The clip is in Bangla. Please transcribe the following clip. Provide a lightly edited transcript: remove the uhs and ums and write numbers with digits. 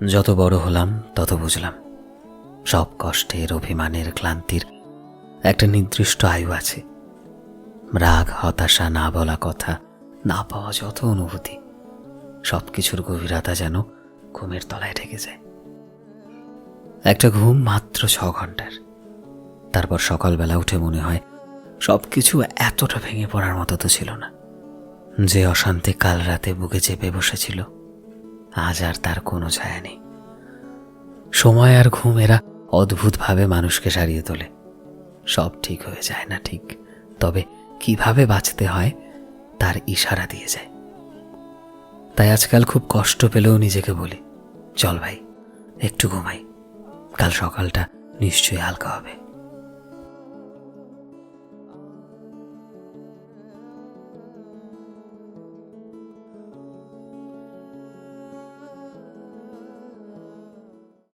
যত বড় হলাম তত বুঝলাম সব কষ্টের, অভিমানের, ক্লান্তির একটা নির্দিষ্ট আয়ু আছে। রাগ, হতাশা, না বলা কথা, না পাওয়া যত অনুভূতি, সবকিছুর গভীরতা যেন ঘুমের তলায় ঢেকে যায়। একটা ঘুম মাত্র 6 ঘন্টার। তারপর সকালবেলা উঠে মনে হয় সবকিছু এতটা ভেঙে পড়ার মতো তো ছিল না। যে অশান্তি কাল রাতে বুকে চেপে বসেছিল, আজ আর তার কোনো ছায়া নেই। সময় আর ঘুম এরা অদ্ভুতভাবে মানুষকে সারিয়ে তোলে। সব ঠিক হয়ে যায় না ঠিক, তবে কিভাবে বাঁচতে হয় তার ইশারা দিয়ে যায়। তাই আজকাল খুব কষ্ট পেলেও নিজেকে বলি, চল ভাই একটু ঘুমাই, কাল সকালটা নিশ্চয়ই হালকা হবে।